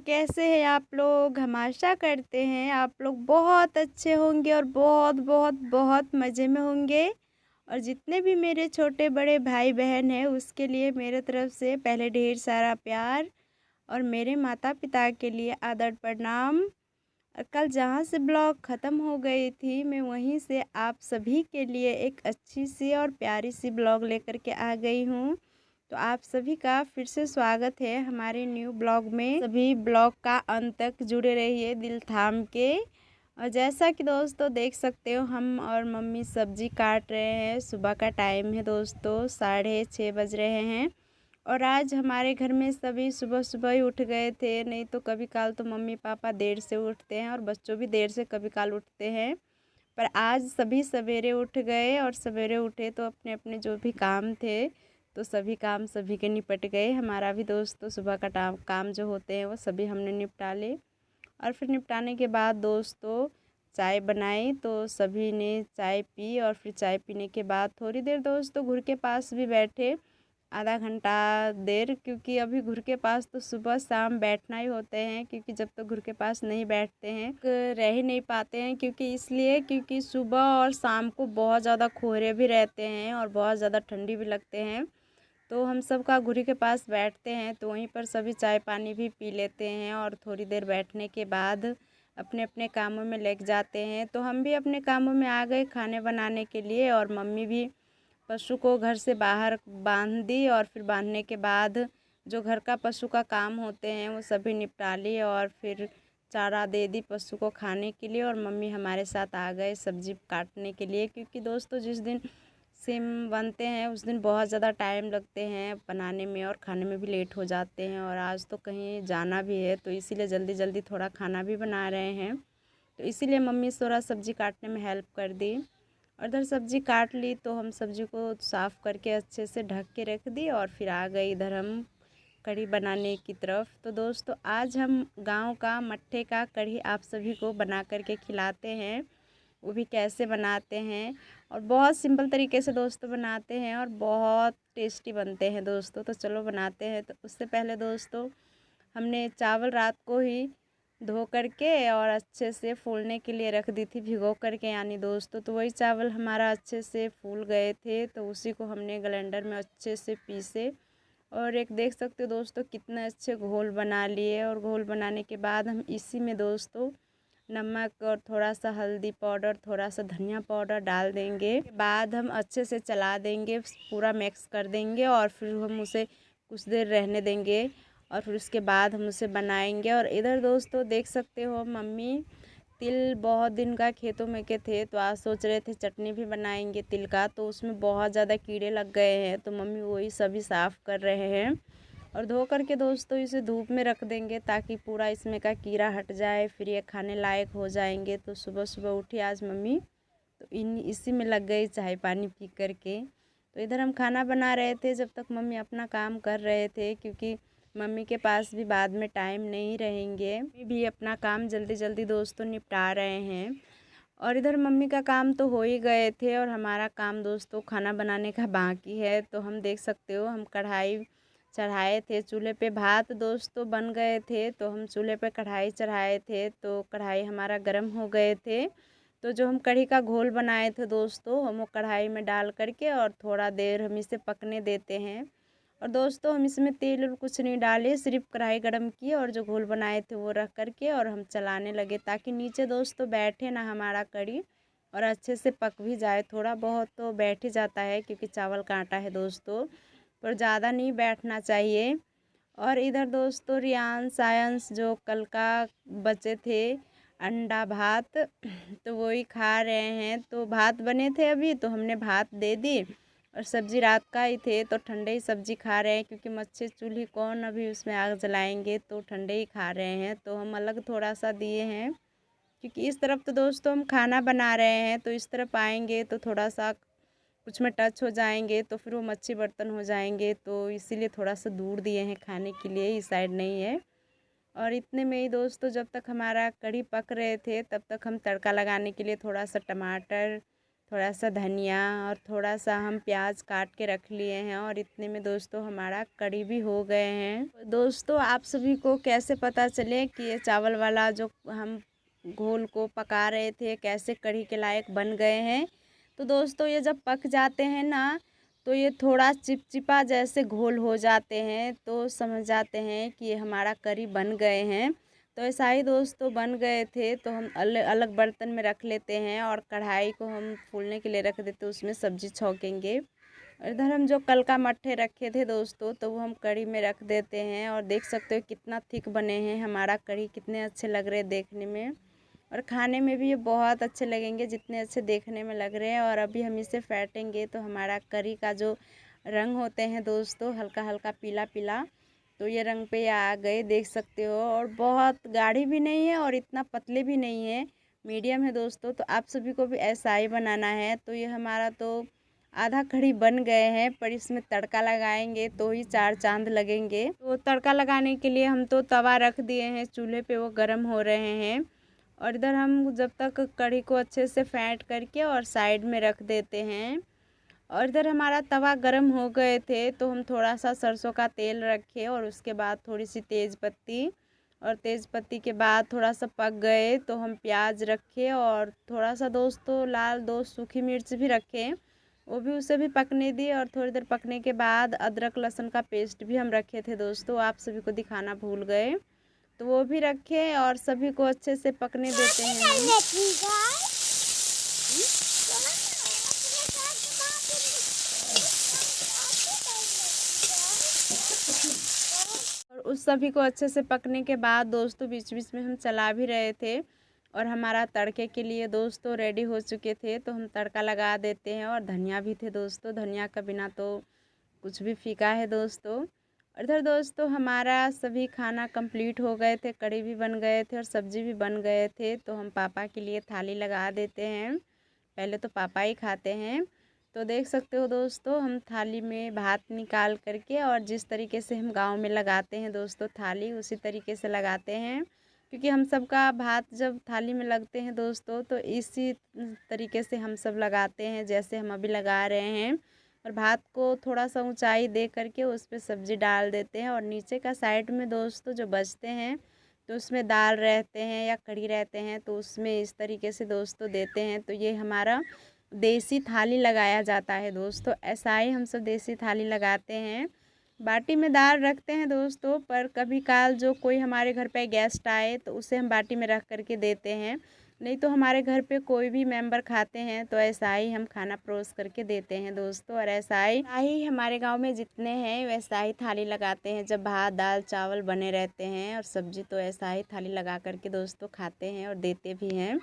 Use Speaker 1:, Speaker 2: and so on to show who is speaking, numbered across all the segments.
Speaker 1: कैसे हैं आप लोग? हम आशा करते हैं आप लोग बहुत अच्छे होंगे और बहुत बहुत बहुत मज़े में होंगे। और जितने भी मेरे छोटे बड़े भाई बहन हैं उसके लिए मेरे तरफ से पहले ढेर सारा प्यार और मेरे माता-पिता के लिए आदर प्रणाम। और कल जहाँ से ब्लॉग ख़त्म हो गई थी मैं वहीं से आप सभी के लिए एक अच्छी सी और प्यारी सी ब्लॉग लेकर के आ गई हूँ। तो आप सभी का फिर से स्वागत है हमारे न्यू ब्लॉग में। सभी ब्लॉग का अंत तक जुड़े रहिए दिल थाम के। और जैसा कि दोस्तों देख सकते हो हम और मम्मी सब्जी काट रहे हैं। सुबह का टाइम है दोस्तों, 6:30 बज रहे हैं। और आज हमारे घर में सभी सुबह सुबह ही उठ गए थे, नहीं तो कभी काल तो मम्मी पापा देर से उठते हैं और बच्चों भी देर से कभी काल उठते हैं। पर आज सभी सवेरे उठ गए और सवेरे उठे तो अपने अपने जो भी काम थे तो सभी काम सभी के निपट गए। हमारा भी दोस्तों सुबह का काम जो होते हैं वो सभी हमने निपटा ले। और फिर निपटाने के बाद दोस्तों चाय बनाई तो सभी ने चाय पी। और फिर चाय पीने के बाद थोड़ी देर दोस्तों घुर के पास भी बैठे, आधा घंटा देर, क्योंकि अभी घुर के पास तो सुबह शाम बैठना ही होते हैं, क्योंकि जब तक घुर के पास नहीं बैठते हैं रह ही नहीं पाते हैं। क्योंकि सुबह और शाम को बहुत ज़्यादा कोहरे भी रहते हैं और बहुत ज़्यादा ठंडी भी लगते हैं। तो हम सब का घुरी के पास बैठते हैं तो वहीं पर सभी चाय पानी भी पी लेते हैं और थोड़ी देर बैठने के बाद अपने अपने कामों में लग जाते हैं। तो हम भी अपने कामों में आ गए खाने बनाने के लिए। और मम्मी भी पशु को घर से बाहर बांध दी और फिर बांधने के बाद जो घर का पशु का काम होते हैं वो सभी निपटा लिए और फिर चारा दे दी पशु को खाने के लिए। और मम्मी हमारे साथ आ गए सब्जी काटने के लिए, क्योंकि दोस्तों जिस दिन सिम बनते हैं उस दिन बहुत ज़्यादा टाइम लगते हैं बनाने में और खाने में भी लेट हो जाते हैं। और आज तो कहीं जाना भी है तो इसीलिए जल्दी जल्दी थोड़ा खाना भी बना रहे हैं। तो इसीलिए मम्मी थोड़ा सब्ज़ी काटने में हेल्प कर दी। और इधर सब्ज़ी काट ली तो हम सब्ज़ी को साफ़ करके अच्छे से ढक के रख दी और फिर आ गए इधर हम कढ़ी बनाने की तरफ। तो दोस्तों आज हम गांव का मट्ठे का कढ़ी आप सभी को बना करके खिलाते हैं, वो भी कैसे बनाते हैं। और बहुत सिंपल तरीके से दोस्तों बनाते हैं और बहुत टेस्टी बनते हैं दोस्तों। तो चलो बनाते हैं। तो उससे पहले दोस्तों हमने चावल रात को ही धो करके और अच्छे से फूलने के लिए रख दी थी, भिगो करके यानी दोस्तों। तो वही चावल हमारा अच्छे से फूल गए थे तो उसी को हमने ग्राइंडर में अच्छे से पीसे। और एक देख सकते हो दोस्तों कितने अच्छे घोल बना लिए। और घोल बनाने के बाद हम इसी में दोस्तों नमक और थोड़ा सा हल्दी पाउडर, थोड़ा सा धनिया पाउडर डाल देंगे। बाद हम अच्छे से चला देंगे, पूरा मिक्स कर देंगे और फिर हम उसे कुछ देर रहने देंगे। और फिर उसके बाद हम उसे बनाएंगे। और इधर दोस्तों देख सकते हो मम्मी तिल बहुत दिन का खेतों में के थे तो आज सोच रहे थे चटनी भी बनाएंगे तिल का, तो उसमें बहुत ज़्यादा कीड़े लग गए हैं तो मम्मी वही सभी साफ़ कर रहे हैं। और धो करके दोस्तों इसे धूप में रख देंगे ताकि पूरा इसमें का कीड़ा हट जाए, फिर ये खाने लायक हो जाएंगे। तो सुबह सुबह उठी आज मम्मी तो इसी में लग गई चाय पानी पी करके। तो इधर हम खाना बना रहे थे जब तक मम्मी अपना काम कर रहे थे, क्योंकि मम्मी के पास भी बाद में टाइम नहीं रहेंगे। मम्मी भी अपना काम जल्दी जल्दी दोस्तों निपटा रहे हैं। और इधर मम्मी का काम तो हो ही गए थे और हमारा काम दोस्तों खाना बनाने का बाकी है। तो हम देख सकते हो हम कढ़ाई चढ़ाए थे चूल्हे पे, भात दोस्तों बन गए थे तो हम चूल्हे पे कढ़ाई चढ़ाए थे तो कढ़ाई हमारा गर्म हो गए थे। तो जो हम कढ़ी का घोल बनाए थे दोस्तों हम वो कढ़ाई में डाल करके और थोड़ा देर हम इसे पकने देते हैं। और दोस्तों हम इसमें तेल और कुछ नहीं डाले, सिर्फ कढ़ाई गरम की और जो घोल बनाए थे वो रख करके और हम चलाने लगे ताकि नीचे दोस्तों बैठे ना हमारा कढ़ी और अच्छे से पक भी जाए। थोड़ा बहुत तो बैठ ही जाता है क्योंकि चावल का आटा है दोस्तों, पर ज़्यादा नहीं बैठना चाहिए। और इधर दोस्तों रियान सायंस जो कल का बचे थे अंडा भात तो वही खा रहे हैं। तो भात बने थे अभी तो हमने भात दे दी और सब्ज़ी रात का ही थे तो ठंडे ही सब्ज़ी खा रहे हैं, क्योंकि मच्छी चूल्ही कौन अभी उसमें आग जलाएंगे, तो ठंडे ही खा रहे हैं। तो हम अलग थोड़ा सा दिए हैं, क्योंकि इस तरफ तो दोस्तों हम खाना बना रहे हैं तो इस तरफ आएंगे तो थोड़ा सा कुछ में टच हो जाएंगे तो फिर वो मच्छी बर्तन हो जाएंगे, तो इसीलिए थोड़ा सा दूर दिए हैं खाने के लिए, इस साइड नहीं है। और इतने में ही दोस्तों जब तक हमारा कढ़ी पक रहे थे तब तक हम तड़का लगाने के लिए थोड़ा सा टमाटर, थोड़ा सा धनिया और थोड़ा सा हम प्याज काट के रख लिए हैं और इतने में दोस्तों हमारा कढ़ी भी हो गए हैं। दोस्तों आप सभी को कैसे पता चले कि ये चावल वाला जो हम घोल को पका रहे थे कैसे कढ़ी के लायक बन गए हैं? तो दोस्तों ये जब पक जाते हैं ना तो ये थोड़ा चिपचिपा जैसे घोल हो जाते हैं तो समझ जाते हैं कि ये हमारा कढ़ी बन गए हैं। तो ऐसा ही दोस्तों बन गए थे तो हम अलग अलग बर्तन में रख लेते हैं और कढ़ाई को हम फूलने के लिए रख देते, उसमें सब्जी छौंकेंगे। और इधर हम जो कल का मट्ठे रखे थे दोस्तों तो वो हम कढ़ी में रख देते हैं और देख सकते हो कितना थिक बने हैं हमारा कढ़ी, कितने अच्छे लग रहे हैं देखने में और खाने में भी ये बहुत अच्छे लगेंगे जितने अच्छे देखने में लग रहे हैं। और अभी हम इसे फेंटेंगे तो हमारा करी का जो रंग होते हैं दोस्तों हल्का हल्का पीला पीला, तो ये रंग पे आ गए देख सकते हो। और बहुत गाढ़ी भी नहीं है और इतना पतले भी नहीं है, मीडियम है दोस्तों। तो आप सभी को भी ऐसा ही बनाना है। तो ये हमारा तो आधा कढ़ी बन गए हैं, पर इसमें तड़का लगाएंगे तो ही चार चांद लगेंगे। तो तड़का लगाने के लिए हम तो तवा रख दिए हैं चूल्हे पे, वो गर्म हो रहे हैं। और इधर हम जब तक कढ़ी को अच्छे से फेंट करके और साइड में रख देते हैं। और इधर हमारा तवा गरम हो गए थे तो हम थोड़ा सा सरसों का तेल रखे और उसके बाद थोड़ी सी तेज़ पत्ती, और तेज़ पत्ती के बाद थोड़ा सा पक गए तो हम प्याज रखे और थोड़ा सा दोस्तों लाल दो सूखी मिर्च भी रखे, वो भी उसे भी पकने दिए। और थोड़ी देर पकने के बाद अदरक लहसुन का पेस्ट भी हम रखे थे दोस्तों, आप सभी को दिखाना भूल गए, तो वो भी रखे और सभी को अच्छे से पकने देते हैं हम। और उस सभी को अच्छे से पकने के बाद दोस्तों बीच बीच में हम चला भी रहे थे और हमारा तड़के के लिए दोस्तों रेडी हो चुके थे। तो हम तड़का लगा देते हैं और धनिया भी थे दोस्तों, धनिया का बिना तो कुछ भी फीका है दोस्तों। और इधर दोस्तों हमारा सभी खाना कंप्लीट हो गए थे, कढ़ी भी बन गए थे और सब्जी भी बन गए थे। तो हम पापा के लिए थाली लगा देते हैं, पहले तो पापा ही खाते हैं। तो देख सकते हो दोस्तों हम थाली में भात निकाल करके, और जिस तरीके से हम गांव में लगाते हैं दोस्तों थाली, उसी तरीके से लगाते हैं। क्योंकि हम सब का भात जब थाली में लगते हैं दोस्तों तो इसी तरीके से हम सब लगाते हैं जैसे हम अभी लगा रहे हैं। और भात को थोड़ा सा ऊंचाई दे करके उस पर सब्ज़ी डाल देते हैं और नीचे का साइड में दोस्तों जो बचते हैं तो उसमें दाल रहते हैं या कढ़ी रहते हैं तो उसमें इस तरीके से दोस्तों देते हैं। तो ये हमारा देसी थाली लगाया जाता है दोस्तों, ऐसा ही हम सब देसी थाली लगाते हैं। बाटी में दाल रखते हैं दोस्तों, पर कभी काल जो कोई हमारे घर पे गेस्ट आए तो उसे हम बाटी में रख करके देते हैं, नहीं तो हमारे घर पे कोई भी मेंबर खाते हैं तो ऐसा ही हम खाना परोस करके देते हैं दोस्तों। और ऐसा ही हमारे गांव में जितने हैं वैसा ही थाली लगाते हैं, जब भात दाल चावल बने रहते हैं और सब्जी तो ऐसा ही थाली लगा करके दोस्तों खाते हैं और देते भी हैं।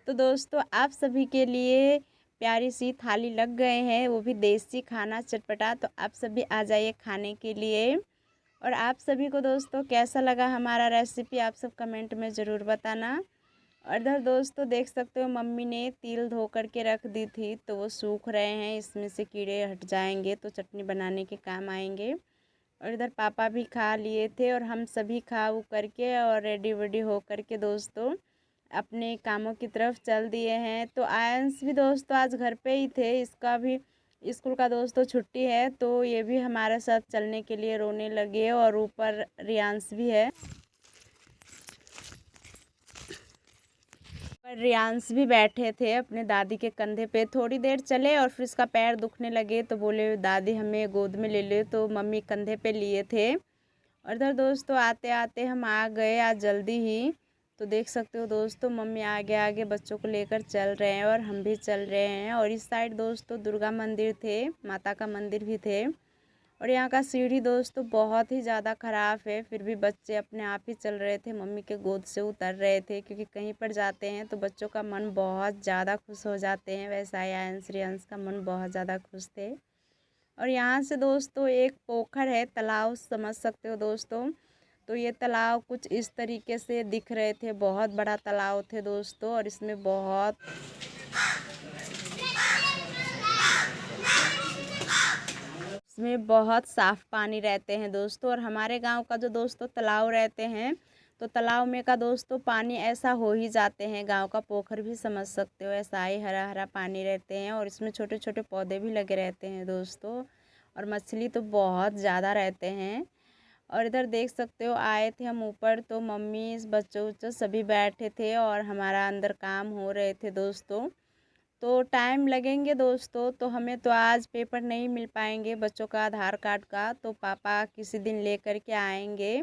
Speaker 1: तो दोस्तों आप सभी के लिए प्यारी सी थाली लग गए हैं, वो भी देसी खाना चटपटा। तो आप सभी आ जाइए खाने के लिए। और आप सभी को दोस्तों कैसा लगा हमारा रेसिपी आप सब कमेंट में ज़रूर बताना। और इधर दोस्तों देख सकते हो मम्मी ने तिल धो करके रख दी थी तो वो सूख रहे हैं, इसमें से कीड़े हट जाएंगे तो चटनी बनाने के काम आएंगे। और इधर पापा भी खा लिए थे और हम सभी खा वो करके और रेडी वेडी हो करके दोस्तों अपने कामों की तरफ चल दिए हैं। तो आयंस भी दोस्तों आज घर पे ही थे, इसका भी स्कूल का दोस्तों छुट्टी है तो ये भी हमारे साथ चलने के लिए रोने लगे। और ऊपर रियांश भी है, पर रियांश भी बैठे थे अपने दादी के कंधे पे, थोड़ी देर चले और फिर इसका पैर दुखने लगे तो बोले दादी हमें गोद में ले ले, तो मम्मी कंधे पे लिए थे। और इधर दोस्तों आते आते हम आ गए आज जल्दी ही। तो देख सकते हो दोस्तों मम्मी आगे आगे बच्चों को लेकर चल रहे हैं और हम भी चल रहे हैं। और इस साइड दोस्तों दुर्गा मंदिर थे, माता का मंदिर भी थे। और यहाँ का सीढ़ी दोस्तों बहुत ही ज़्यादा ख़राब है, फिर भी बच्चे अपने आप ही चल रहे थे, मम्मी के गोद से उतर रहे थे। क्योंकि कहीं पर जाते हैं तो बच्चों का मन बहुत ज़्यादा खुश हो जाते हैं, वैसा ही आयंस रियांश का मन बहुत ज़्यादा खुश थे। और यहाँ से दोस्तों एक पोखर है, तालाब समझ सकते हो दोस्तों। तो ये तालाब कुछ इस तरीके से दिख रहे थे, बहुत बड़ा तालाब थे दोस्तों। और इसमें बहुत साफ़ पानी रहते हैं दोस्तों। और हमारे गांव का जो दोस्तों तालाब रहते हैं तो तालाब में का दोस्तों पानी ऐसा हो ही जाते हैं, गांव का पोखर भी समझ सकते हो, ऐसा ही हरा हरा पानी रहते हैं और इसमें छोटे छोटे पौधे भी लगे रहते हैं दोस्तों। और मछली तो बहुत ज़्यादा रहते हैं। और इधर देख सकते हो आए थे हम ऊपर, तो मम्मी बच्चों उच्चों सभी बैठे थे और हमारा अंदर काम हो रहे थे दोस्तों। तो टाइम लगेंगे दोस्तों, तो हमें तो आज पेपर नहीं मिल पाएंगे बच्चों का आधार कार्ड का, तो पापा किसी दिन ले कर के आएंगे।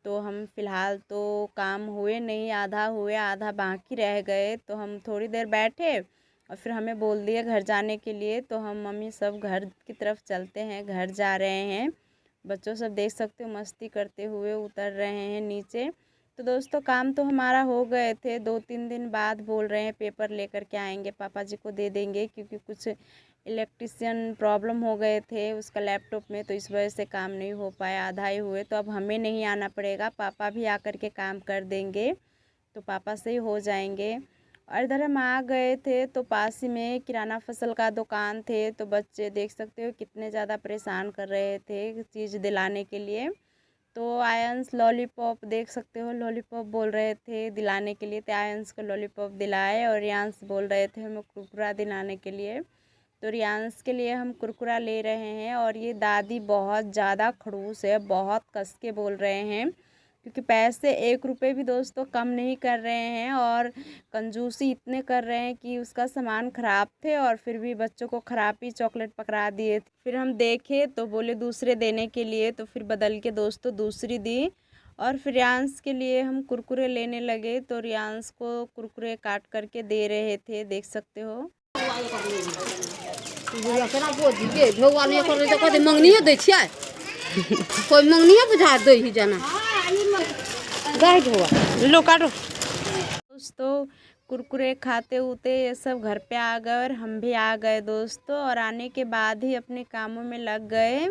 Speaker 1: तो हम फ़िलहाल तो काम हुए नहीं, आधा हुए आधा बाकी रह गए, तो हम थोड़ी देर बैठे और फिर हमें बोल दिया घर जाने के लिए। तो हम मम्मी सब घर की तरफ चलते हैं, घर जा रहे हैं। बच्चों सब देख सकते हो मस्ती करते हुए उतर रहे हैं नीचे। तो दोस्तों काम तो हमारा हो गए थे, 2-3 दिन बाद बोल रहे हैं पेपर लेकर के आएंगे, पापा जी को दे देंगे, क्योंकि कुछ इलेक्ट्रिशियन प्रॉब्लम हो गए थे उसका लैपटॉप में, तो इस वजह से काम नहीं हो पाया, आधा ही हुए। तो अब हमें नहीं आना पड़ेगा, पापा भी आकर के काम कर देंगे, तो पापा से ही हो जाएंगे। और इधर हम आ गए थे, तो पास ही में किराना फसल का दुकान थे, तो बच्चे देख सकते हो कितने ज़्यादा परेशान कर रहे थे चीज़ दिलाने के लिए। तो आयंस लॉलीपॉप देख सकते हो, लॉलीपॉप बोल रहे थे दिलाने के लिए, तो आयंस को लॉलीपॉप दिलाए और रियांश बोल रहे थे हमें कुरकुरा दिलाने के लिए। तो रियांश के लिए हम कुरकुरा ले रहे हैं। और ये दादी बहुत ज़्यादा खड़ूस है, बहुत कस के बोल रहे हैं, क्योंकि पैसे 1 रुपये भी दोस्तों कम नहीं कर रहे हैं और कंजूसी इतने कर रहे हैं कि उसका सामान ख़राब थे और फिर भी बच्चों को ख़राब ही चॉकलेट पकड़ा दिए थे। फिर हम देखे तो बोले दूसरे देने के लिए, तो फिर बदल के दोस्तों दूसरी दी। और फिर रियांश के लिए हम कुरकुरे लेने लगे, तो रियांश को कुरकुरे काट करके दे रहे थे, देख सकते हो।
Speaker 2: कोई मंगनी बुझा दे ही जाना लो काटो।
Speaker 1: दोस्तों कुरकुरे खाते उते ये सब घर पे आ गए और हम भी आ गए दोस्तों, और आने के बाद ही अपने कामों में लग गए,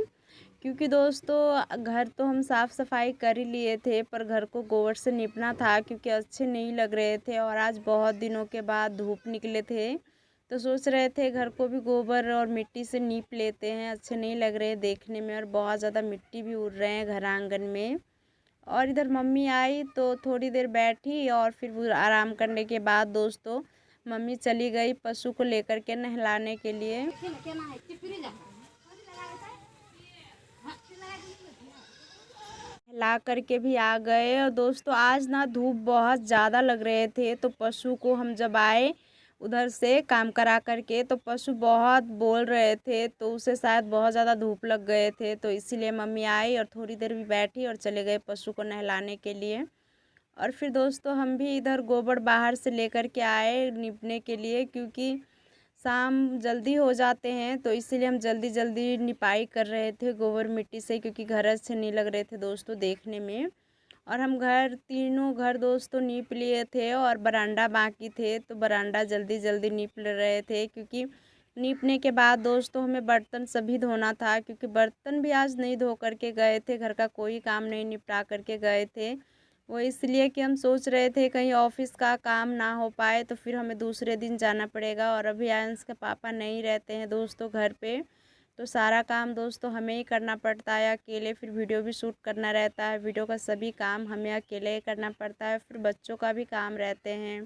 Speaker 1: क्योंकि दोस्तों घर तो हम साफ़ सफाई कर ही लिए थे, पर घर को गोबर से नीपना था, क्योंकि अच्छे नहीं लग रहे थे और आज बहुत दिनों के बाद धूप निकले थे, तो सोच रहे थे घर को भी गोबर और मिट्टी से नीप लेते हैं, अच्छे नहीं लग रहे देखने में और बहुत ज़्यादा मिट्टी भी उड़ रहे हैं घर आंगन में। और इधर मम्मी आई तो थोड़ी देर बैठी और फिर आराम करने के बाद दोस्तों मम्मी चली गई पशु को लेकर के नहलाने के लिए। ला करके भी आ गए। और दोस्तों आज ना धूप बहुत ज़्यादा लग रहे थे, तो पशु को हम जब आए उधर से काम करा करके, तो पशु बहुत बोल रहे थे, तो उसे शायद बहुत ज़्यादा धूप लग गए थे, तो इसीलिए मम्मी आई और थोड़ी देर भी बैठी और चले गए पशु को नहलाने के लिए। और फिर दोस्तों हम भी इधर गोबर बाहर से लेकर के आए निपने के लिए, क्योंकि शाम जल्दी हो जाते हैं, तो इसीलिए हम जल्दी जल्दी निपाई कर रहे थे गोबर मिट्टी से, क्योंकि घर अच्छे नहीं लग रहे थे दोस्तों देखने में। और हम तीनों घर दोस्तों नीप लिए थे और बरांडा बाकी थे, तो बरांडा जल्दी जल्दी नीप ले रहे थे, क्योंकि नीपने के बाद दोस्तों हमें बर्तन सभी धोना था, क्योंकि बर्तन भी आज नहीं धो करके गए थे, घर का कोई काम नहीं निपटा करके गए थे। वो इसलिए कि हम सोच रहे थे कहीं ऑफिस का काम ना हो पाए तो फिर हमें दूसरे दिन जाना पड़ेगा, और अभी आयंस के पापा नहीं रहते हैं दोस्तों घर पे, तो सारा काम दोस्तों हमें ही करना पड़ता है अकेले। फिर वीडियो भी शूट करना रहता है, वीडियो का सभी काम हमें अकेले ही करना पड़ता है, फिर बच्चों का भी काम रहते हैं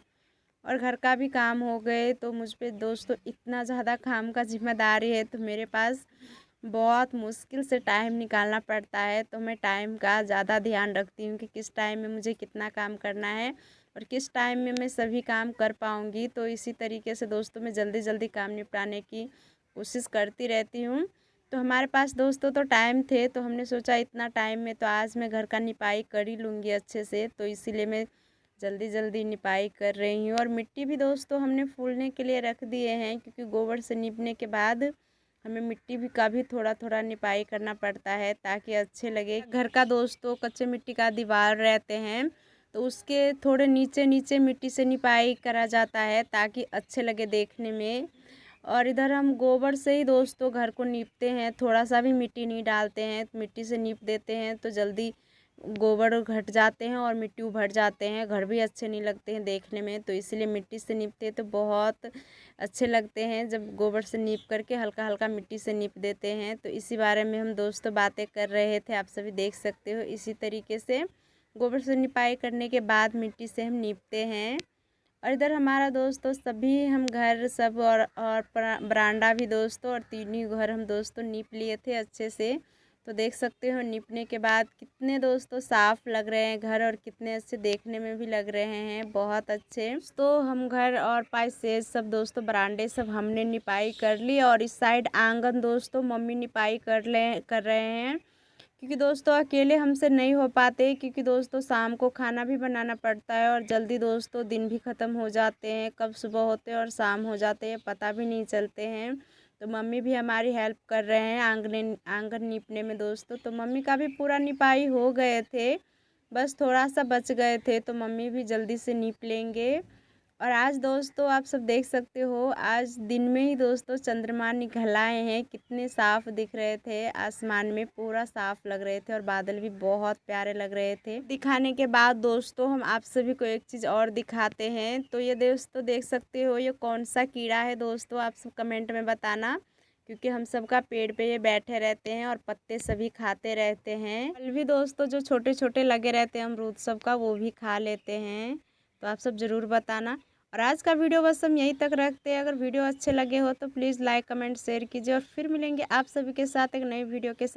Speaker 1: और घर का भी काम हो गए, तो मुझ पे दोस्तों इतना ज़्यादा काम का जिम्मेदारी है, तो मेरे पास बहुत मुश्किल से टाइम निकालना पड़ता है। तो मैं टाइम का ज़्यादा ध्यान रखती हूँ कि किस टाइम में मुझे कितना काम करना है और किस टाइम में मैं सभी काम कर पाऊँगी। तो इसी तरीके से दोस्तों मैं जल्दी जल्दी काम निपटाने की कोशिश करती रहती हूँ। तो हमारे पास दोस्तों तो टाइम थे, तो हमने सोचा इतना टाइम में तो आज मैं घर का निपाई कर ही लूँगी अच्छे से, तो इसीलिए मैं जल्दी जल्दी निपाई कर रही हूँ। और मिट्टी भी दोस्तों हमने फूलने के लिए रख दिए हैं, क्योंकि गोबर से नीपने के बाद हमें मिट्टी भी का भी थोड़ा थोड़ा निपाई करना पड़ता है ताकि अच्छे लगे। घर का दोस्तों कच्चे मिट्टी का दीवार रहते हैं, तो उसके थोड़े नीचे नीचे मिट्टी से निपाई करा जाता है ताकि अच्छे लगे देखने में। और इधर हम गोबर से ही दोस्तों घर को नीपते हैं, थोड़ा सा भी मिट्टी नहीं डालते हैं, मिट्टी से नीप देते हैं तो जल्दी गोबर घट जाते हैं और मिट्टी उभर जाते हैं, घर भी अच्छे नहीं लगते हैं देखने में, तो इसलिए मिट्टी से नीपते हैं तो बहुत अच्छे लगते हैं। जब गोबर से नीप करके हल्का हल्का मिट्टी से नीप देते हैं, तो इसी बारे में हम दोस्तों बातें कर रहे थे, आप सभी देख सकते हो। इसी तरीके से गोबर से निपाई करने के बाद मिट्टी से हम नीपते हैं। और इधर हमारा दोस्तों सभी हम घर सब और बरांडा भी दोस्तों और तीनों घर हम दोस्तों नीप लिए थे अच्छे से। तो देख सकते हो नीपने के बाद कितने दोस्तों साफ़ लग रहे हैं घर और कितने अच्छे देखने में भी लग रहे हैं, बहुत अच्छे। तो हम घर और पाइसे सब दोस्तों बरांडे सब हमने निपाई कर ली और इस साइड आंगन दोस्तों मम्मी निपाई कर रहे हैं, क्योंकि दोस्तों अकेले हमसे नहीं हो पाते, क्योंकि दोस्तों शाम को खाना भी बनाना पड़ता है और जल्दी दोस्तों दिन भी ख़त्म हो जाते हैं, कब सुबह होते हैं और शाम हो जाते हैं पता भी नहीं चलते हैं। तो मम्मी भी हमारी हेल्प कर रहे हैं आंगन नीपने में दोस्तों। तो मम्मी का भी पूरा निपाई हो गए थे, बस थोड़ा सा बच गए थे, तो मम्मी भी जल्दी से नीप लेंगे। और आज दोस्तों आप सब देख सकते हो, आज दिन में ही दोस्तों चंद्रमा निकल आए हैं, कितने साफ़ दिख रहे थे, आसमान में पूरा साफ़ लग रहे थे और बादल भी बहुत प्यारे लग रहे थे। दिखाने के बाद दोस्तों हम आप सभी को एक चीज़ और दिखाते हैं। तो ये दोस्तों देख सकते हो ये कौन सा कीड़ा है दोस्तों, आप सब कमेंट में बताना, क्योंकि हम सब का पेड़ पे ये बैठे रहते हैं और पत्ते सभी खाते रहते हैं। फल भी दोस्तों जो छोटे छोटे लगे रहते हैं अमरूद सब का, वो भी खा लेते हैं। तो आप सब ज़रूर बताना। और आज का वीडियो बस हम यहीं तक रखते हैं। अगर वीडियो अच्छे लगे हो तो प्लीज़ लाइक कमेंट शेयर कीजिए और फिर मिलेंगे आप सभी के साथ एक नई वीडियो के साथ।